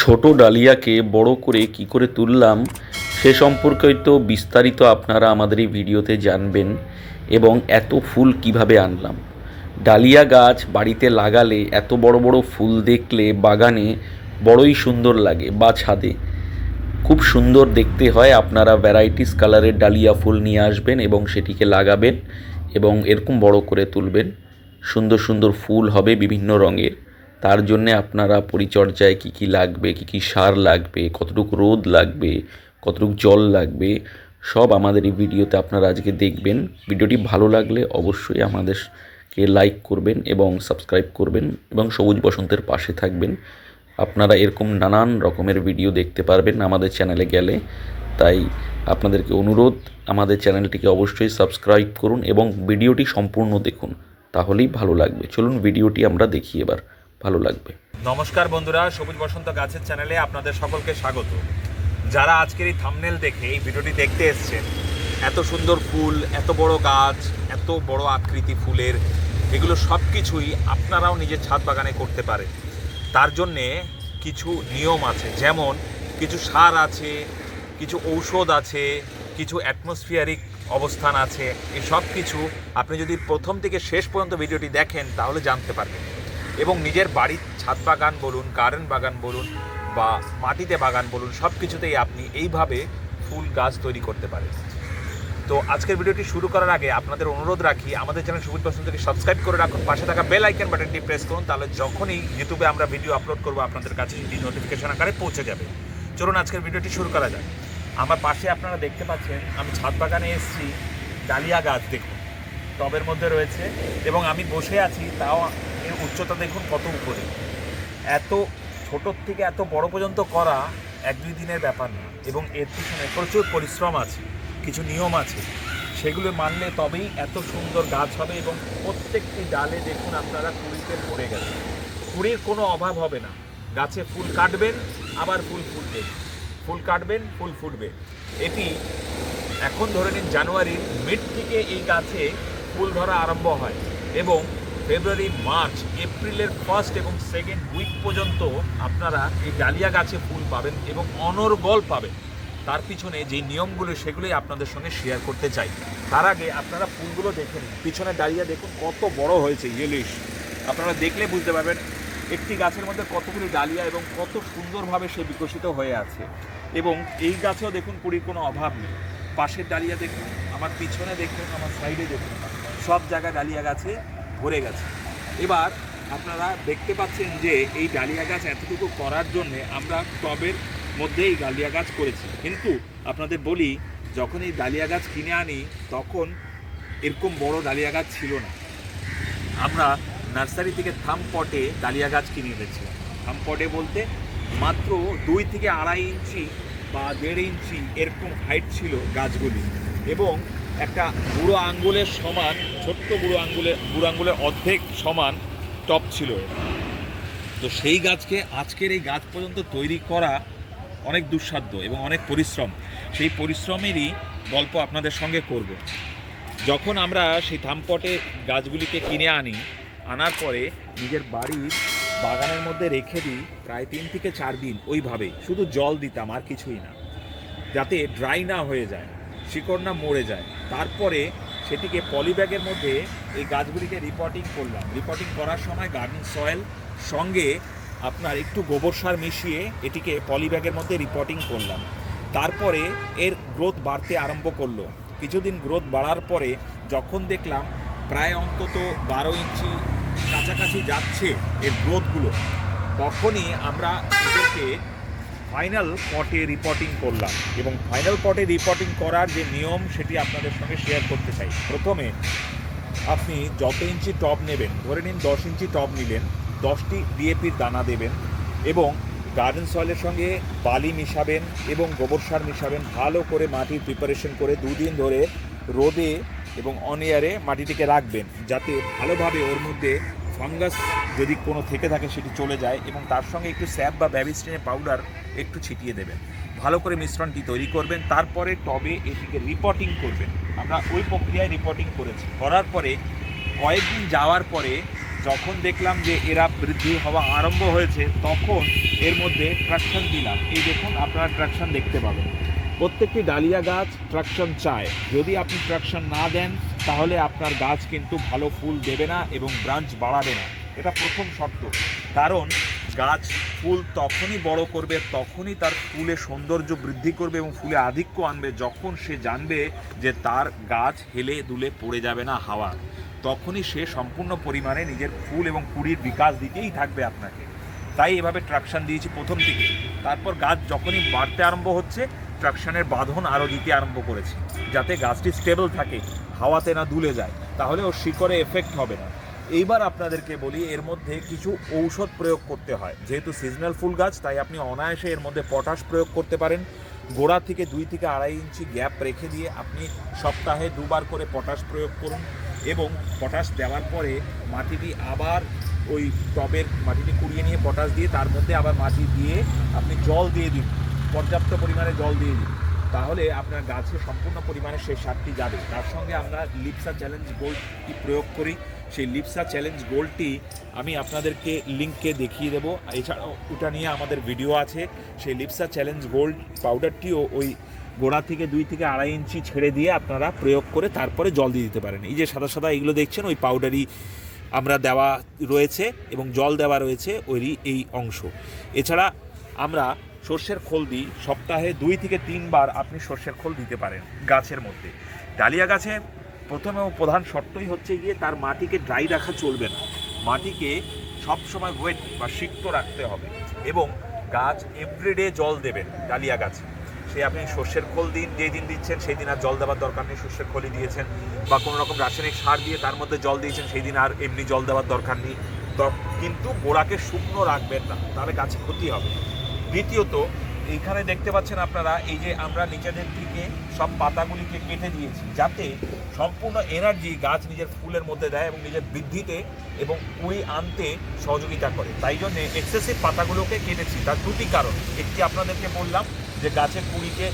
ছোট ডালিয়াকে বড় করে কি করে তুললাম সে সম্পর্কিত বিস্তারিত আপনারা আমাদের এই ভিডিওতে জানবেন এবং এত ফুল কিভাবে আনলাম। ডালিয়া গাছ বাড়িতে লাগালে এত বড় বড় ফুল দেখলে বাগানে বড়ই সুন্দর লাগে বা ছাদে খুব সুন্দর দেখতে হয়। আপনারা ভ্যারাইটিস কালারের ডালিয়া ফুল নিয়ে আসবেন এবং সেটিকে লাগাবেন এবং এরকম বড় করে তুলবেন। সুন্দর সুন্দর ফুল হবে বিভিন্ন রঙের। তার জন্যে আপনারা পরিচর্যায় কী কী লাগবে, কী কী সার লাগবে, কতটুকু রোদ লাগবে, কতটুকু জল লাগবে, সব আমাদের এই ভিডিওতে আপনারা আজকে দেখবেন। ভিডিওটি ভালো লাগলে অবশ্যই আমাদেরকে লাইক করবেন এবং সাবস্ক্রাইব করবেন এবং সবুজ বসন্তের পাশে থাকবেন। আপনারা এরকম নানান রকমের ভিডিও দেখতে পারবেন আমাদের চ্যানেলে গেলে। তাই আপনাদেরকে অনুরোধ, আমাদের চ্যানেলটিকে অবশ্যই সাবস্ক্রাইব করুন এবং ভিডিওটি সম্পূর্ণ দেখুন, তাহলেই ভালো লাগবে। চলুন ভিডিওটি আমরা দেখি, এবার ভালো লাগবে। নমস্কার বন্ধুরা, সবুজ বসন্ত গাছের চ্যানেলে আপনাদের সকলকে স্বাগত। যারা আজকের এই থাম্বনেল দেখে এই ভিডিওটি দেখতে এসেছেন, এত সুন্দর ফুল, এত বড় গাছ, এত বড় আকৃতি ফুলের, এগুলো সব কিছুই আপনারাও নিজের ছাদ বাগানে করতে পারেন। তার জন্যে কিছু নিয়ম আছে, যেমন কিছু সার আছে, কিছু ঔষধ আছে, কিছু অ্যাটমসফিয়ারিক অবস্থান আছে। এই সব কিছু আপনি যদি প্রথম থেকে শেষ পর্যন্ত ভিডিওটি দেখেন তাহলে জানতে পারবেন। এবং নিজের বাড়ির ছাদ বাগান বলুন, গার্ডেন বাগান বলুন বা মাটিতে বাগান বলুন, সব কিছুতেই আপনি এইভাবে ফুল গাছ তৈরি করতে পারেন। তো আজকের ভিডিওটি শুরু করার আগে আপনাদের অনুরোধ রাখি, আমাদের চ্যানেল সবুজ বসন্তকে সাবস্ক্রাইব করে রাখুন, পাশে থাকা বেল আইকন বাটনটি প্রেস করুন, তাহলে যখনই ইউটিউবে আমরা ভিডিও আপলোড করবো আপনাদের কাছে সেটি নোটিফিকেশন আকারে পৌঁছে যাবে। চলুন আজকের ভিডিওটি শুরু করা যাক। আমার পাশে আপনারা দেখতে পাচ্ছেন আমি ছাদ বাগানে এসেছি। ডালিয়া গাছ দেখুন টবের মধ্যে রয়েছে এবং আমি বসে আছি, তাও এর উচ্চতা দেখুন কত উপরে। এত ছোটোর থেকে এত বড় পর্যন্ত করা এক দুই দিনের ব্যাপার না, এবং এর পিছনে প্রচুর পরিশ্রম আছে, কিছু নিয়ম আছে, সেগুলো মানলে তবেই এত সুন্দর গাছ হবে। এবং প্রত্যেকটি ডালে দেখুন আপনারা কুড়িতে ভরে গেছে, কুড়ির কোনো অভাব হবে না। গাছে ফুল কাটবেন, আবার ফুল ফুটবে, ফুল কাটবেন, ফুল ফুটবে। এটি এখন ধরে নিন জানুয়ারির মিড থেকে এই গাছে ফুল ধরা আরম্ভ হয় এবং ফেব্রুয়ারি, মার্চ, এপ্রিলের ফার্স্ট এবং সেকেন্ড উইক পর্যন্ত আপনারা এই ডালিয়া গাছে ফুল পাবেন এবং অনর্গল পাবেন। তার পিছনে যে নিয়মগুলো সেগুলোই আপনাদের সঙ্গে শেয়ার করতে চাই। তার আগে আপনারা ফুলগুলো দেখে নিন। পিছনে ডালিয়া দেখুন কত বড় হয়েছে, ইয়েলিশ। আপনারা দেখলে বুঝতে পারবেন একটি গাছের মধ্যে কতগুলি ডালিয়া এবং কত সুন্দরভাবে সে বিকশিত হয়ে আছে। এবং এই গাছেও দেখুন কুড়ির কোনো অভাব নেই। পাশের ডালিয়া দেখুন, আমার পিছনে দেখুন, আমার সাইডে দেখুন, সব জায়গায় ডালিয়া গাছে ভরে গেছে। এবার আপনারা দেখতে পাচ্ছেন যে এই ডালিয়া গাছ এতটুকু করার জন্যে আমরা টবের মধ্যে এই ডালিয়া গাছ করেছি। কিন্তু আপনাদের বলি, যখন এই ডালিয়া গাছ কিনে আনি তখন এরকম বড় ডালিয়া গাছ ছিল না। আমরা নার্সারি থেকে থাম পটে ডালিয়া গাছ কিনে এনেছিলাম। থাম পটে বলতে মাত্র 2 থেকে 2.5 ইঞ্চি বা 1.5 ইঞ্চি এরকম হাইট ছিল গাছগুলি, এবং একটা বুড়ো আঙ্গুলের সমান, ছোট্ট বুড়ো আঙ্গুলের অর্ধেক সমান টপ ছিল। তো সেই গাছকে আজকের এই গাছ পর্যন্ত তৈরি করা অনেক দুঃসাধ্য এবং অনেক পরিশ্রম। সেই পরিশ্রমেরই গল্প আপনাদের সঙ্গে করব। যখন আমরা সেই থামপটে গাছগুলিকে কিনে আনার পরে নিজের বাড়ির বাগানের মধ্যে রেখে দিই প্রায় 3 থেকে 4 দিন। ওইভাবেই শুধু জল দিতাম, আর কিছুই না, যাতে ড্রাই না হয়ে যায়, শিকড় না মরে যায়। তারপরে সেটিকে পলিব্যাগের মধ্যে এই গাছগুলিকে রিপোর্টিং করলাম। রিপোর্টিং করার সময় গার্ডেন সয়েল সঙ্গে আপনার একটু গোবর সার মিশিয়ে এটিকে পলিব্যাগের মধ্যে রিপোর্টিং করলাম। তারপরে এর গ্রোথ বাড়তে আরম্ভ করলো। কিছুদিন গ্রোথ বাড়ার পরে যখন দেখলাম প্রায় অন্তত 12 ইঞ্চি কাছাকাছি যাচ্ছে এর গ্রোথগুলো, তখনই আমরা এদেরকে ফাইনাল পটে রিপোর্টিং করলাম। এবং ফাইনাল পটে রিপোর্টিং করার যে নিয়ম সেটি আপনাদের সঙ্গে শেয়ার করতে চাই। প্রথমে আপনি যত ইঞ্চি টব নেবেন, ধরে নিন 10 ইঞ্চি টব নিলেন, 10টি ডিএপির দানা দেবেন এবং গার্ডেন সয়েলের সঙ্গে বালি মিশাবেন এবং গোবর সার মিশাবেন। ভালো করে মাটির প্রিপারেশন করে 2 দিন ধরে রোদে এবং অন এয়ারে মাটিটিকে রাখবেন, যাতে ভালোভাবে ওর মধ্যে ফাঙ্গাস যদি কোনো থেকে থাকে সেটি চলে যায়। এবং তার সঙ্গে একটু স্যাপ বা ব্যাবিস্টিনের পাউডার একটু ছিটিয়ে দেবেন। ভালো করে মিশ্রণটি তৈরি করবেন। তারপরে টবে এটিকে রিপোর্টিং করবেন। আমরা ওই প্রক্রিয়ায় রিপোর্টিং করেছি। করার পরে কয়েকদিন যাওয়ার পরে যখন দেখলাম যে এরা বৃদ্ধি হওয়া আরম্ভ হয়েছে তখন এর মধ্যে ট্রাকশন দিলাম। এই দেখুন আপনারা ট্রাকশন দেখতে পাবেন। প্রত্যেকটি ডালিয়া গাছ ট্রাকশন চায়। যদি আপনি ট্রাকশন না দেন তাহলে আপনার গাছ কিন্তু ভালো ফুল দেবে না এবং ব্রাঞ্চ বাড়াবে না। এটা প্রথম শর্ত। কারণ গাছ ফুল তখনই বড় করবে, তখনই তার ফুলে সৌন্দর্য বৃদ্ধি করবে এবং ফুলে আধিক্য আনবে যখন সে জানবে যে তার গাছ হেলে দুলে পড়ে যাবে না হাওয়া। তখনই সে সম্পূর্ণ পরিমাণে নিজের ফুল এবং কুড়ির বিকাশ দিতেই থাকবে আপনাকে। তাই এভাবে ট্রাকশন দিয়েছি প্রথম দিকে। তারপর গাছ যখনই বাড়তে আরম্ভ হচ্ছে ট্রাকশনের বাঁধন আরও দিতে আরম্ভ করেছি, যাতে গাছটি স্টেবল থাকে, হাওয়াতে না দুলে যায়, তাহলে ওর শিকড়ে এফেক্ট হবে না। এইবার আপনাদেরকে বলি, এর মধ্যে কিছু ঔষধ প্রয়োগ করতে হয়। যেহেতু সিজনাল ফুল গাছ তাই আপনি অনায়াসে এর মধ্যে পটাশ প্রয়োগ করতে পারেন। গোড়া থেকে 2 থেকে 2.5 ইঞ্চি গ্যাপ রেখে দিয়ে আপনি সপ্তাহে 2 বার করে পটাশ প্রয়োগ করুন এবং পটাশ দেওয়ার পরে মাটিটি আবার ওই টবের মাটিটি কুড়িয়ে নিয়ে পটাশ দিয়ে তার মধ্যে আবার মাটি দিয়ে আপনি জল দিয়ে দিন, পর্যাপ্ত পরিমাণে জল দিয়ে দিন, তাহলে আপনার গাছে সম্পূর্ণ পরিমাণে সেই সারটি যাবে। তার সঙ্গে আমরা লিপসা চ্যালেঞ্জ গোল্ডটি প্রয়োগ করি। সেই লিপসা চ্যালেঞ্জ গোল্ডটি আমি আপনাদেরকে লিঙ্কে দেখিয়ে দেবো। এছাড়াও ওটা নিয়ে আমাদের ভিডিও আছে। সেই লিপসা চ্যালেঞ্জ গোল্ড পাউডারটিও ওই গোড়া থেকে 2 থেকে 2.5 ইঞ্চি ছেড়ে দিয়ে আপনারা প্রয়োগ করে তারপরে জল দিয়ে দিতে পারেন। এই যে সাদা সাদা এগুলো দেখছেন ওই পাউডারই আমরা দেওয়া রয়েছে এবং জল দেওয়া রয়েছে ওই এই অংশ। এছাড়া আমরা সর্ষের খোল দিই, সপ্তাহে 2 থেকে 3 বার আপনি সর্ষের খোল দিতে পারেন গাছের মধ্যে। ডালিয়া গাছে প্রথমে প্রধান শর্তই হচ্ছে গিয়ে তার মাটিকে ড্রাই রাখা চলবে না, মাটিকে সবসময় ওয়েট বা সিক্ত রাখতে হবে এবং গাছ এভরিডে জল দেবেন। ডালিয়া গাছে সে আপনি সর্ষের খোল দিন, যেই দিন দিচ্ছেন সেই দিন আর জল দেওয়ার দরকার নেই, সর্ষের খোলই দিয়েছেন, বা কোনো রকম রাসায়নিক সার দিয়ে তার মধ্যে জল দিয়েছেন সেই দিন আর এমনি জল দেওয়ার দরকার নেই। কিন্তু গোড়াকে শুকনো রাখবেন না, তাহলে গাছে ক্ষতি হবে। দ্বিতীয়ত, এইখানে দেখতে পাচ্ছেন আপনারা এই যে আমরা নিচেদের থেকে সব পাতাগুলিকে কেটে দিয়েছি, যাতে সম্পূর্ণ এনার্জি গাছ নিজের ফুলের মধ্যে দেয় এবং নিজের বৃদ্ধিতে এবং কুড়ি আনতে সহযোগিতা করে। তাই জন্যে এক্সেসিভ পাতাগুলোকে কেটেছি। তার 2টি কারণ। একটি আপনাদেরকে বললাম যে গাছের কুড়িকে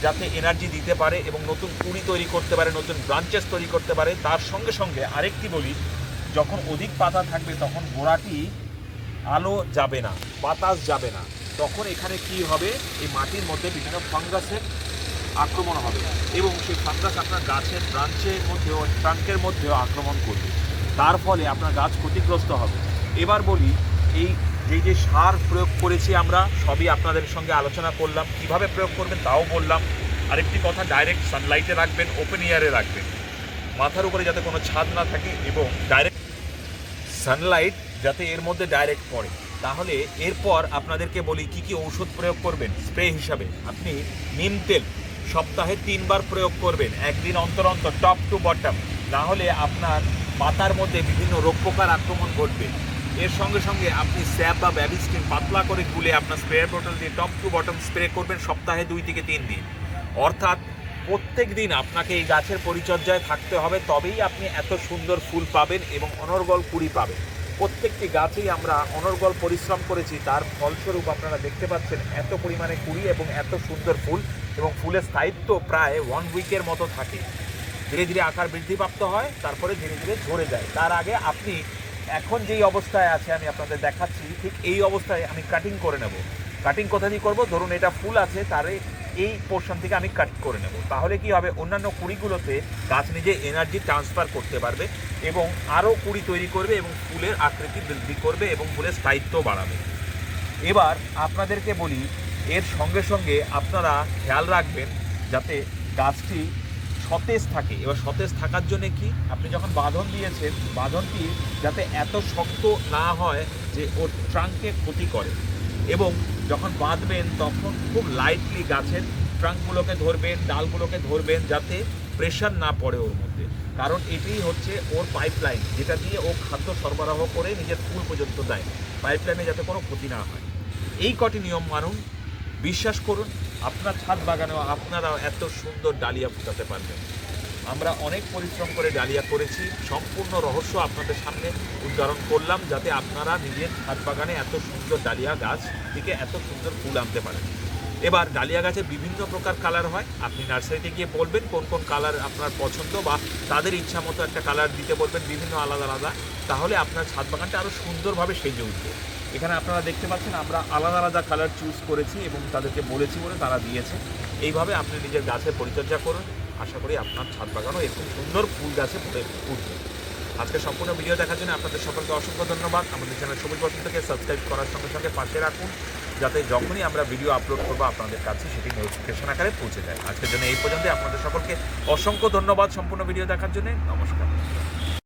যাতে এনার্জি দিতে পারে এবং নতুন কুড়ি তৈরি করতে পারে, নতুন ব্রাঞ্চেস তৈরি করতে পারে। তার সঙ্গে সঙ্গে আরেকটি বলি, যখন অধিক পাতা থাকবে তখন গোড়াটি আলো যাবে না, বাতাস যাবে না, তখন এখানে কি হবে, এই মাটির মধ্যে বিভিন্ন ফাঙ্গাসের আক্রমণ হবে এবং সেই ফাঙ্গাস আপনার গাছের ব্রাঞ্চের মধ্যেও ট্রাঙ্কের মধ্যেও আক্রমণ করবে। তার ফলে আপনার গাছ ক্ষতিগ্রস্ত হবে। এবার বলি, এই যে সার প্রয়োগ করেছি আমরা সবই আপনাদের সঙ্গে আলোচনা করলাম, কিভাবে প্রয়োগ করবেন তাও বললাম। আরেকটি কথা, ডাইরেক্ট সানলাইটে রাখবেন, ওপেন এয়ারে রাখবেন, মাথার উপরে যাতে কোনো ছাদ না থাকে এবং ডাইরেক্ট সানলাইট যাতে এর মধ্যে ডাইরেক্ট পড়ে। তাহলে এরপর আপনাদেরকে বলি কি কি ঔষধ প্রয়োগ করবেন। স্প্রে হিসাবে আপনি নিম তেল সপ্তাহে 3 বার প্রয়োগ করবেন, একদিন অন্তর অন্তর, টপ টু বটম, না হলে আপনার পাতার মধ্যে বিভিন্ন রোগ পোকার আক্রমণ ঘটবে। এর সঙ্গে সঙ্গে আপনি স্যাপ বা ব্যাবিস্টিন পাতলা করে গুলে আপনার স্প্রে বোতল দিয়ে টপ টু বটম স্প্রে করবেন সপ্তাহে 2 থেকে 3 দিন। অর্থাৎ প্রত্যেক দিন আপনাকে এই গাছের পরিচর্যায় থাকতে হবে, তবেই আপনি এত সুন্দর ফুল পাবেন এবং অনর্গল কুড়ি পাবেন। প্রত্যেকটি গাছেই আমরা অনর্গল পরিশ্রম করেছি, তার ফলস্বরূপ আপনারা দেখতে পাচ্ছেন এত পরিমাণে কুড়ি এবং এত সুন্দর ফুল, এবং ফুলের স্থায়িত্ব প্রায় 1 উইকের মতো থাকে। ধীরে ধীরে আকার বৃদ্ধিপ্রাপ্ত হয়, তারপরে ধীরে ধীরে ঝরে যায়। তার আগে আপনি এখন যেই অবস্থায় আছে আমি আপনাদের দেখাচ্ছি, ঠিক এই অবস্থায় আমি কাটিং করে নেব। কাটিং কোথা দিয়ে করবো, ধরুন এটা ফুল আছে, তারে এই পোর্শন থেকে আমি কাট করে নেব। তাহলে কি হবে, অন্যান্য কুড়িগুলোতে গাছ নিজে এনার্জি ট্রান্সফার করতে পারবে এবং আরও কুড়ি তৈরি করবে এবং ফুলের আকৃতি বৃদ্ধি করবে এবং ফুলের স্থায়িত্ব বাড়াবে। এবার আপনাদেরকে বলি, এর সঙ্গে সঙ্গে আপনারা খেয়াল রাখবেন যাতে গাছটি সতেজ থাকে। এবার সতেজ থাকার জন্য কি, আপনি যখন বাঁধন দিয়েছেন, বাঁধনটি যাতে এত শক্ত না হয় যে ওর ট্রাঙ্কে ক্ষতি করে, এবং যখন বাঁধবেন তখন খুব লাইটলি গাছের ট্রাঙ্কগুলোকে ধরবেন, ডালগুলোকে ধরবেন, যাতে প্রেশার না পড়ে ওর মধ্যে। কারণ এটাই হচ্ছে ওর পাইপলাইন, যেটা দিয়ে ও খাদ্য সরবরাহ করে নিজের ফুল পর্যন্ত দেয়। পাইপলাইনে যাতে কোনো ক্ষতি না হয়, এই কটি নিয়ম মানুন। বিশ্বাস করুন, আপনার ছাদ বাগানেও আপনারাও এত সুন্দর ডালিয়া ফুটাতে পারবেন। আমরা অনেক পরিশ্রম করে ডালিয়া করেছি, সম্পূর্ণ রহস্য আপনাদের সামনে উদ্ধারণ করলাম, যাতে আপনারা নিজের ছাদ বাগানে এত সুন্দর ডালিয়া গাছ থেকে এত সুন্দর ফুল আনতে পারেন। এবার ডালিয়া গাছে বিভিন্ন প্রকার কালার হয়, আপনি নার্সারিতে গিয়ে বলবেন কোন কোন কালার আপনার পছন্দ, বা তাদের ইচ্ছা মতো একটা কালার দিতে বলবেন বিভিন্ন আলাদা আলাদা, তাহলে আপনার ছাদ বাগানটা আরও সুন্দরভাবে সেজে উঠবে। এখানে আপনারা দেখতে পাচ্ছেন আমরা আলাদা আলাদা কালার চুজ করেছি এবং তাদেরকে বলেছি বলে তারা দিয়েছে। এইভাবে আপনি নিজের গাছের পরিচর্যা করুন, আশা করি আপনার ছাদ বাগানও এরকম সুন্দর ফুল গাছে ভরে উঠবে। আজকে সম্পূর্ণ ভিডিও দেখার জন্য আপনাদের সকলকে অসংখ্য ধন্যবাদ। আমাদের চ্যানেল সবুজ বসন্তকে সাবস্ক্রাইব করার সঙ্গে সঙ্গে পাশে রাখুন, যাতে যখনই আমরা ভিডিও আপলোড করবো আপনাদের কাছে সেটি নোটিফিকেশন আকারে পৌঁছে যায়। আজকের জন্য এই পর্যন্ত, আপনাদের সকলকে অসংখ্য ধন্যবাদ সম্পূর্ণ ভিডিও দেখার জন্য। নমস্কার।